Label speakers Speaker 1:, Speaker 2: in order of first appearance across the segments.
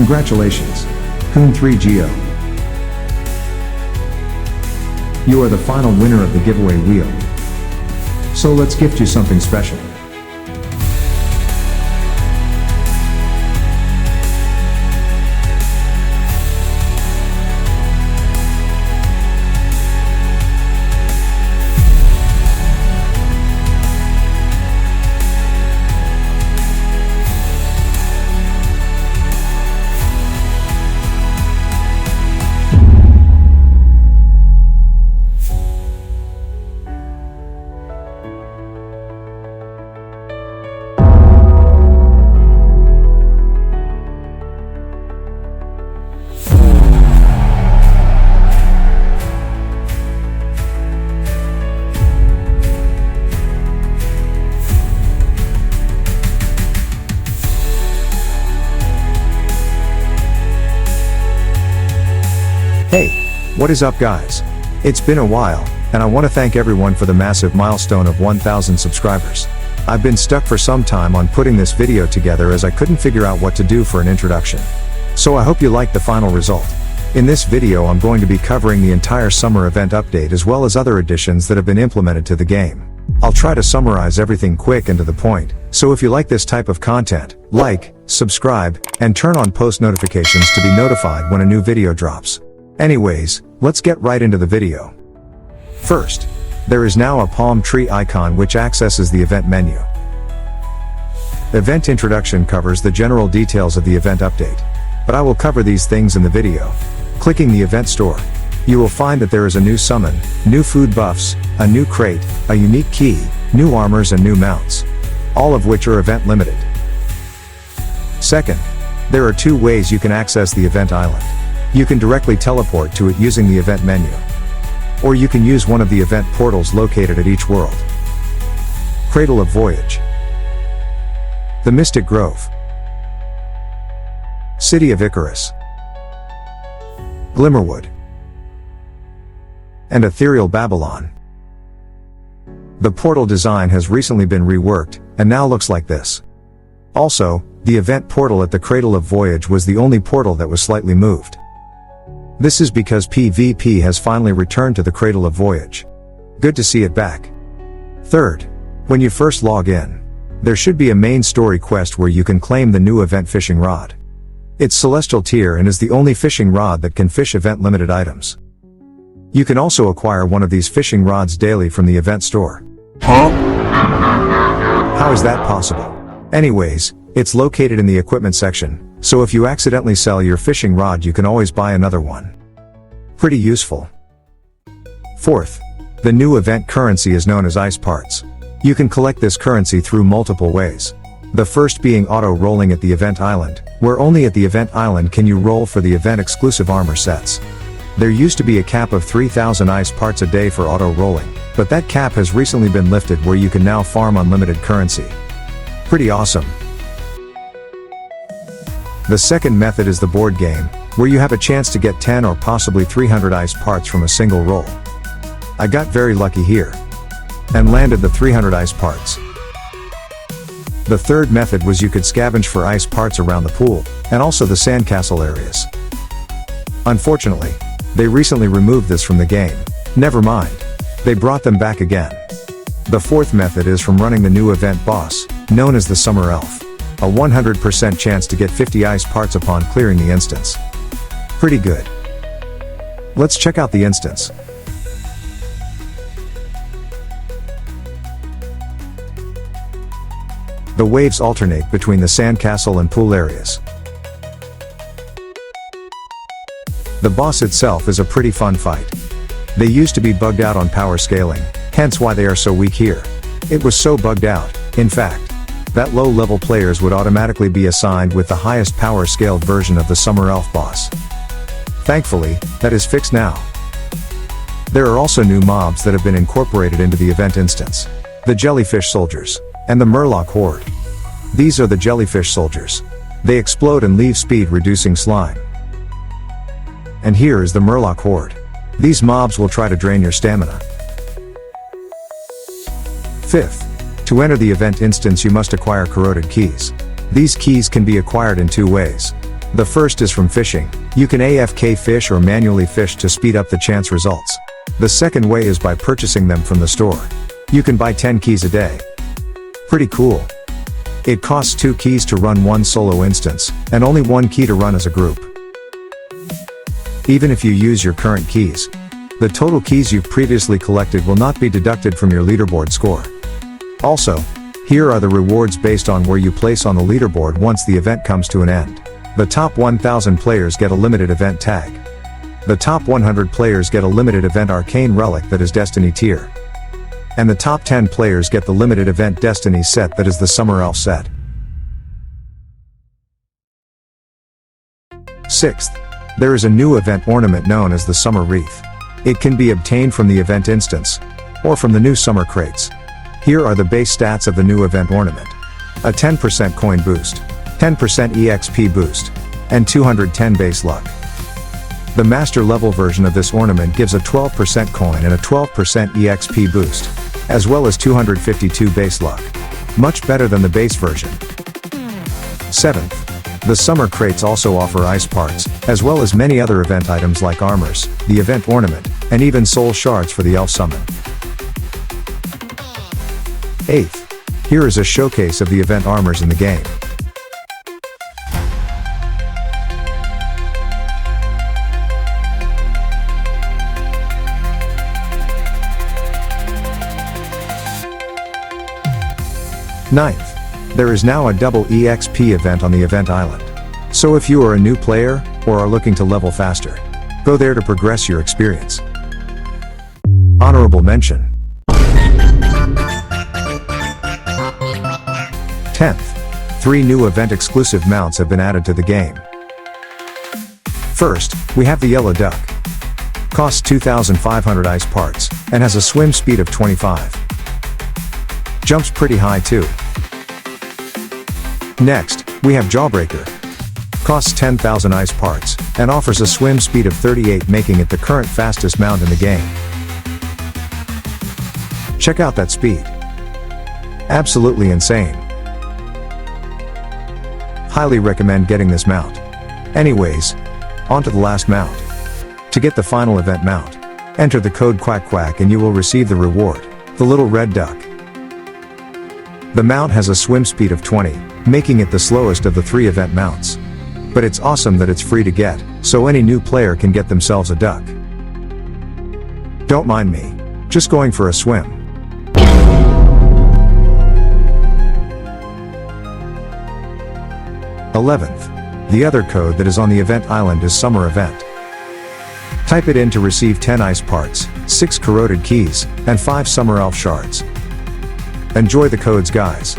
Speaker 1: Congratulations, Coon 3GO. You are the final winner of the giveaway wheel. So let's gift you something special. Hey, what is up guys? It's been a while, and I want to thank everyone for the massive milestone of 1,000 subscribers. I've been stuck for some time on putting this video together as I couldn't figure out what to do for an introduction. So I hope you like the final result. In this video I'm going to be covering the entire summer event update as well as other additions that have been implemented to the game. I'll try to summarize everything quick and to the point, so if you like this type of content, like, subscribe, and turn on post notifications to be notified when a new video drops. Anyways, let's get right into the video. First, there is now a palm tree icon which accesses the event menu. Event introduction covers the general details of the event update, but I will cover these things in the video. Clicking the event store, you will find that there is a new summon, new food buffs, a new crate, a unique key, new armors and new mounts, all of which are event limited. Second, there are two ways you can access the event island. You can directly teleport to it using the event menu, or you can use one of the event portals located at each world. Cradle of Voyage, the Mystic Grove, City of Icarus, Glimmerwood, and Ethereal Babylon. The portal design has recently been reworked, and now looks like this. Also, the event portal at the Cradle of Voyage was the only portal that was slightly moved. This is because PvP has finally returned to the Cradle of Voyage. Good to see it back. Third, when you first log in, there should be a main story quest where you can claim the new event fishing rod. It's Celestial tier and is the only fishing rod that can fish event limited items. You can also acquire one of these fishing rods daily from the event store. Huh? How is that possible? Anyways, it's located in the equipment section, so if you accidentally sell your fishing rod you can always buy another one. Pretty useful. Fourth, the new event currency is known as ice parts. You can collect this currency through multiple ways. The first being auto-rolling at the event island, where only at the event island can you roll for the event exclusive armor sets. There used to be a cap of 3,000 ice parts a day for auto-rolling, but that cap has recently been lifted where you can now farm unlimited currency. Pretty awesome. The second method is the board game, where you have a chance to get 10 or possibly 300 ice parts from a single roll. I got very lucky here, and landed the 300 ice parts. The third method was you could scavenge for ice parts around the pool, and also the sandcastle areas. Unfortunately, they recently removed this from the game. Never mind. They brought them back again. The fourth method is from running the new event boss, known as the Summer Elf. A 100% chance to get 50 ice parts upon clearing the instance. Pretty good. Let's check out the instance. The waves alternate between the sandcastle and pool areas. The boss itself is a pretty fun fight. They used to be bugged out on power scaling, hence why they are so weak here. It was so bugged out, in fact, that low-level players would automatically be assigned with the highest power-scaled version of the Summer Elf boss. Thankfully, that is fixed now. There are also new mobs that have been incorporated into the event instance. The Jellyfish Soldiers, and the Murloc Horde. These are the Jellyfish Soldiers. They explode and leave speed reducing slime. And here is the Murloc Horde. These mobs will try to drain your stamina. Fifth, to enter the event instance you must acquire corroded keys. These keys can be acquired in two ways. The first is from fishing. You can AFK fish or manually fish to speed up the chance results. The second way is by purchasing them from the store. You can buy 10 keys a day. Pretty cool. It costs 2 keys to run one solo instance, and only 1 key to run as a group. Even if you use your current keys, the total keys you've previously collected will not be deducted from your leaderboard score. Also, here are the rewards based on where you place on the leaderboard once the event comes to an end. The top 1000 players get a limited event tag. The top 100 players get a limited event arcane relic that is Destiny tier. And the top 10 players get the limited event Destiny set that is the Summer Elf set. 6th, there is a new event ornament known as the Summer Wreath. It can be obtained from the event instance, or from the new summer crates. Here are the base stats of the new event ornament. A 10% coin boost, 10% EXP boost, and 210 base luck. The master level version of this ornament gives a 12% coin and a 12% EXP boost, as well as 252 base luck. Much better than the base version. 7th, the summer crates also offer ice parts, as well as many other event items like armors, the event ornament, and even soul shards for the elf summon. 8th, here is a showcase of the event armors in the game. Ninth, there is now a double EXP event on the event island. So if you are a new player, or are looking to level faster, go there to progress your experience. Honorable mention. 10th, 3 new event exclusive mounts have been added to the game. First, we have the yellow duck. Costs 2,500 ice parts, and has a swim speed of 25. Jumps pretty high too. Next, we have Jawbreaker. Costs 10,000 ice parts, and offers a swim speed of 38, making it the current fastest mount in the game. Check out that speed. Absolutely insane. Highly recommend getting this mount. Anyways, on to the last mount. To get the final event mount, enter the code QUACK and you will receive the reward, the little red duck. The mount has a swim speed of 20, making it the slowest of the 3 event mounts. But it's awesome that it's free to get, so any new player can get themselves a duck. Don't mind me. Just going for a swim. "11th, the other code that is on the event island is Summer Event. Type it in to receive 10 ice parts, 6 corroded keys, and 5 Summer Elf shards. Enjoy the codes, guys.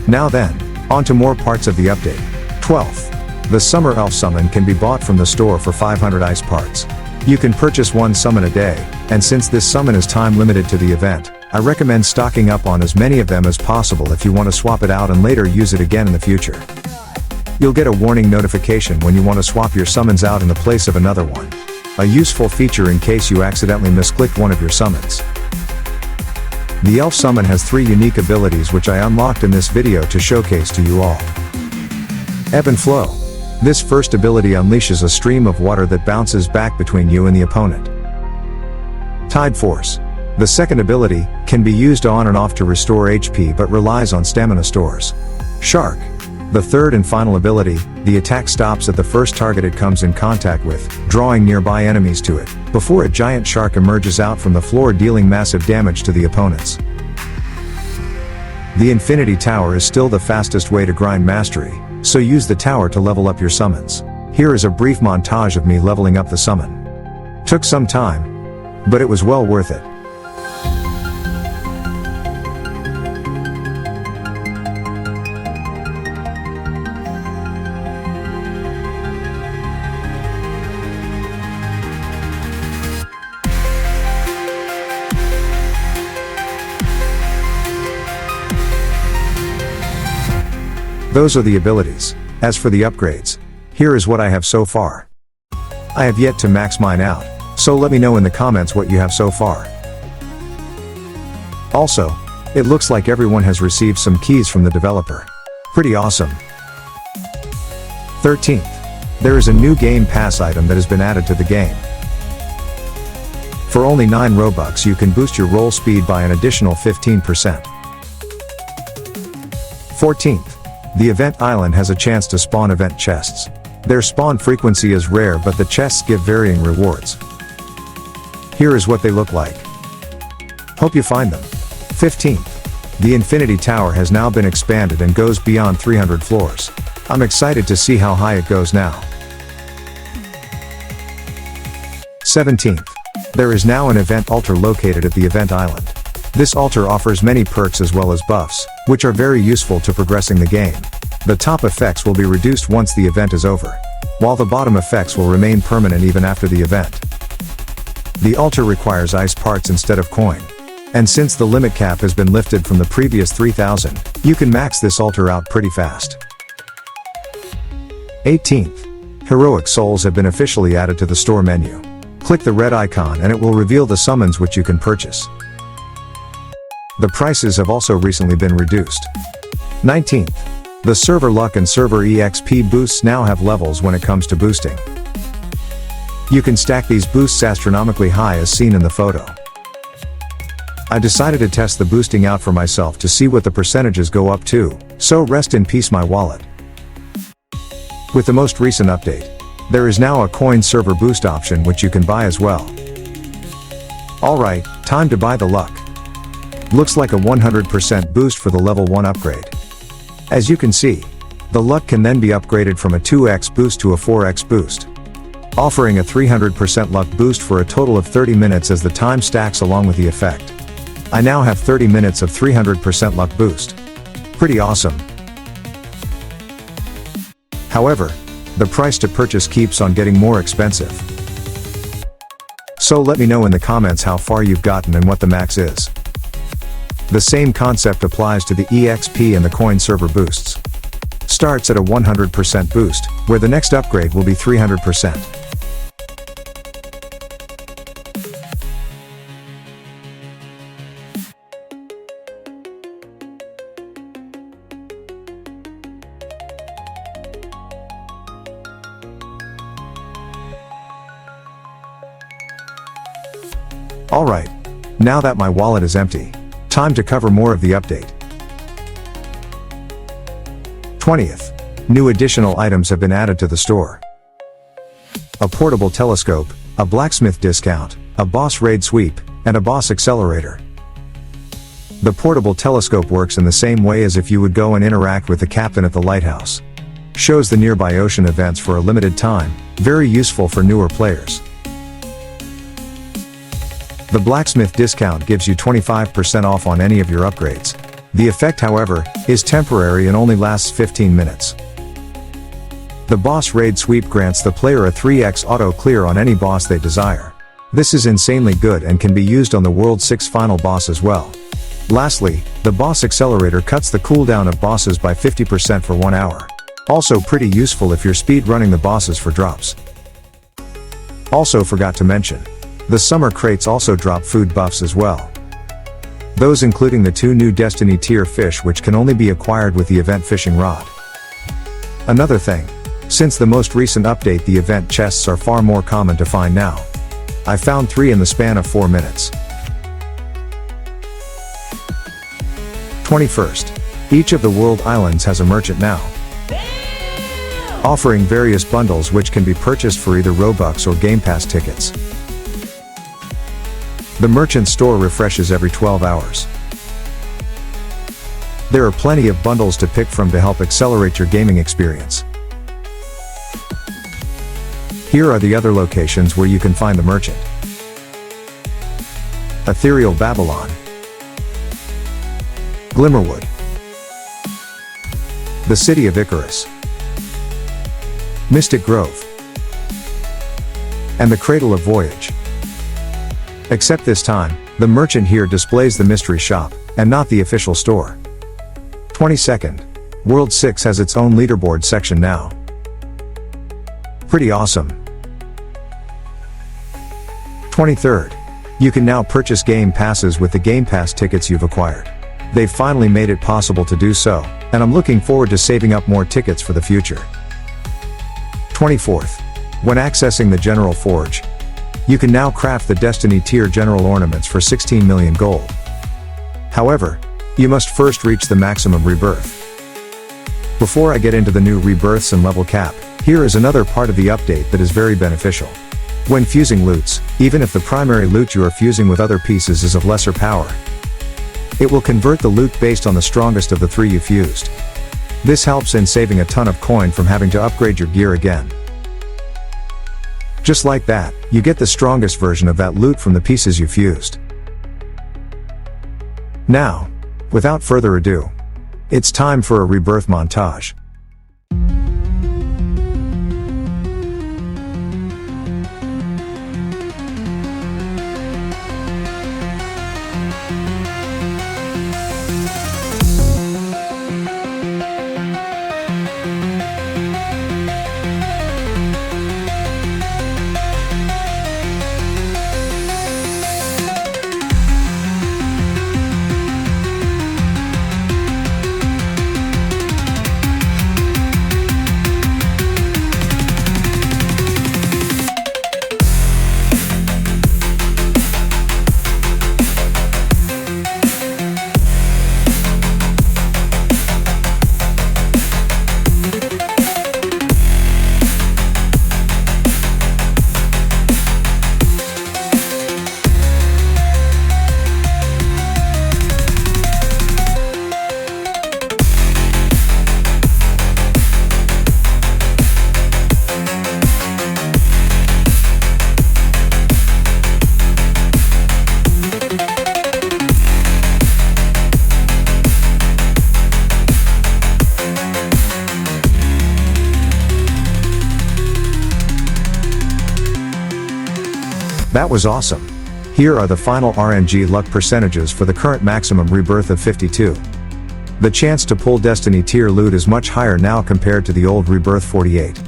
Speaker 1: Now then, on to more parts of the update. 12th, the Summer Elf summon can be bought from the store for 500 ice parts. You can purchase 1 summon a day, and since this summon is time limited to the event, I recommend stocking up on as many of them as possible if you want to swap it out and later use it again in the future. You'll get a warning notification when you want to swap your summons out in the place of another one. A useful feature in case you accidentally misclicked one of your summons. The Elf summon has 3 unique abilities which I unlocked in this video to showcase to you all. Ebb and Flow. This first ability unleashes a stream of water that bounces back between you and the opponent. Tide Force. The second ability can be used on and off to restore HP but relies on stamina stores. Shark. The third and final ability, the attack stops at the first target it comes in contact with, drawing nearby enemies to it, before a giant shark emerges out from the floor dealing massive damage to the opponents. The Infinity Tower is still the fastest way to grind mastery, so use the tower to level up your summons. Here is a brief montage of me leveling up the summon. Took some time, but it was well worth it. Those are the abilities. As for the upgrades, here is what I have so far. I have yet to max mine out, so let me know in the comments what you have so far. Also, it looks like everyone has received some keys from the developer. Pretty awesome. 13th, There is a new Game Pass item that has been added to the game. For only 9 Robux you can boost your roll speed by an additional 15%. 14th. The event island has a chance to spawn event chests. Their spawn frequency is rare, but the chests give varying rewards. Here is what they look like. Hope you find them. 15th. The Infinity Tower has now been expanded and goes beyond 300 floors. I'm excited to see how high it goes now. 17th. There is now an event altar located at the event island. This altar offers many perks as well as buffs, which are very useful to progressing the game. The top effects will be reduced once the event is over, while the bottom effects will remain permanent even after the event. The altar requires ice parts instead of coin. And since the limit cap has been lifted from the previous 3,000, you can max this altar out pretty fast. 18th. Heroic souls have been officially added to the store menu. Click the red icon and it will reveal the summons which you can purchase. The prices have also recently been reduced. 19th. The server luck and server EXP boosts now have levels when it comes to boosting. You can stack these boosts astronomically high as seen in the photo. I decided to test the boosting out for myself to see what the percentages go up to, so rest in peace my wallet. With the most recent update, there is now a coin server boost option which you can buy as well. Alright, time to buy the luck. Looks like a 100% boost for the level 1 upgrade. As you can see, the luck can then be upgraded from a 2x boost to a 4x boost, offering a 300% luck boost for a total of 30 minutes as the time stacks along with the effect. I now have 30 minutes of 300% luck boost. Pretty awesome. However, the price to purchase keeps on getting more expensive. So let me know in the comments how far you've gotten and what the max is. The same concept applies to the EXP and the coin server boosts. Starts at a 100% boost, where the next upgrade will be 300%. Alright. Now that my wallet is empty, time to cover more of the update. 20th. New additional items have been added to the store. A portable telescope, a blacksmith discount, a boss raid sweep, and a boss accelerator. The portable telescope works in the same way as if you would go and interact with the captain at the lighthouse. Shows the nearby ocean events for a limited time, very useful for newer players. The blacksmith discount gives you 25% off on any of your upgrades. The effect, however, is temporary and only lasts 15 minutes. The boss raid sweep grants the player a 3x auto clear on any boss they desire. This is insanely good and can be used on the World 6 final boss as well. Lastly, the boss accelerator cuts the cooldown of bosses by 50% for 1 hour. Also pretty useful if you're speed running the bosses for drops. Also forgot to mention, the summer crates also drop food buffs as well. Those including the 2 new Destiny tier fish which can only be acquired with the event fishing rod. Another thing, since the most recent update the event chests are far more common to find now. I found 3 in the span of 4 minutes. 21st. Each of the world islands has a merchant now, offering various bundles which can be purchased for either Robux or Game Pass tickets. The merchant store refreshes every 12 hours. There are plenty of bundles to pick from to help accelerate your gaming experience. Here are the other locations where you can find the merchant. Ethereal Babylon, Glimmerwood, the City of Icarus, Mystic Grove, and the Cradle of Voyage. Except this time, the merchant here displays the mystery shop, and not the official store. 22nd. World 6 has its own leaderboard section now. Pretty awesome. 23rd. You can now purchase game passes with the Game Pass tickets you've acquired. They've finally made it possible to do so, and I'm looking forward to saving up more tickets for the future. 24th. When accessing the General Forge, you can now craft the Destiny tier general ornaments for 16 million gold. However, you must first reach the maximum rebirth. Before I get into the new rebirths and level cap, here is another part of the update that is very beneficial. When fusing loots, even if the primary loot you are fusing with other pieces is of lesser power, it will convert the loot based on the strongest of the three you fused. This helps in saving a ton of coin from having to upgrade your gear again. Just like that, you get the strongest version of that loot from the pieces you fused. Now, without further ado, it's time for a rebirth montage. That was awesome. Here are the final RNG luck percentages for the current maximum rebirth of 52. The chance to pull Destiny tier loot is much higher now compared to the old rebirth 48.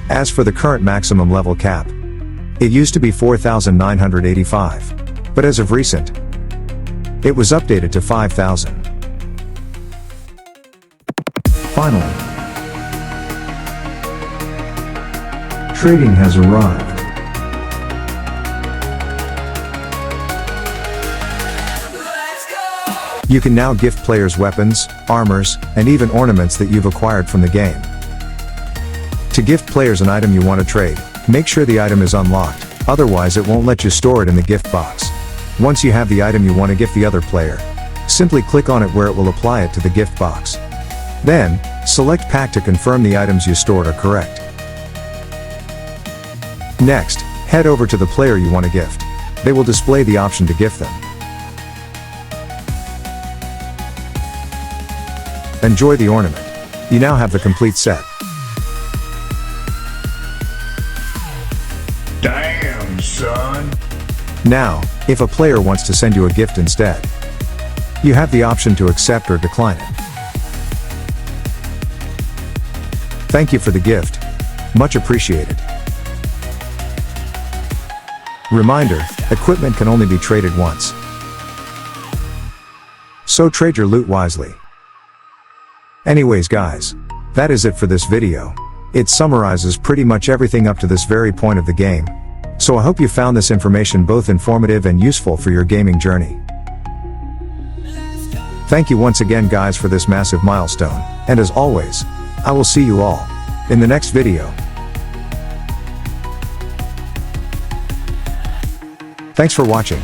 Speaker 1: As for the current maximum level cap, it used to be 4,985. But as of recent, it was updated to 5,000. Finally, trading has arrived. You can now gift players weapons, armors, and even ornaments that you've acquired from the game. To gift players an item you want to trade, make sure the item is unlocked, otherwise it won't let you store it in the gift box. Once you have the item you want to gift the other player, simply click on it where it will apply it to the gift box. Then, select pack to confirm the items you stored are correct. Next, head over to the player you want to gift. They will display the option to gift them. Enjoy the ornament. You now have the complete set.
Speaker 2: Damn, son.
Speaker 1: Now, if a player wants to send you a gift instead, you have the option to accept or decline it. Thank you for the gift. Much appreciated. Reminder, equipment can only be traded once. So trade your loot wisely. Anyways guys, that is it for this video. It summarizes pretty much everything up to this very point of the game. So I hope you found this information both informative and useful for your gaming journey. Thank you once again guys for this massive milestone, and as always, I will see you all in the next video. Thanks for watching.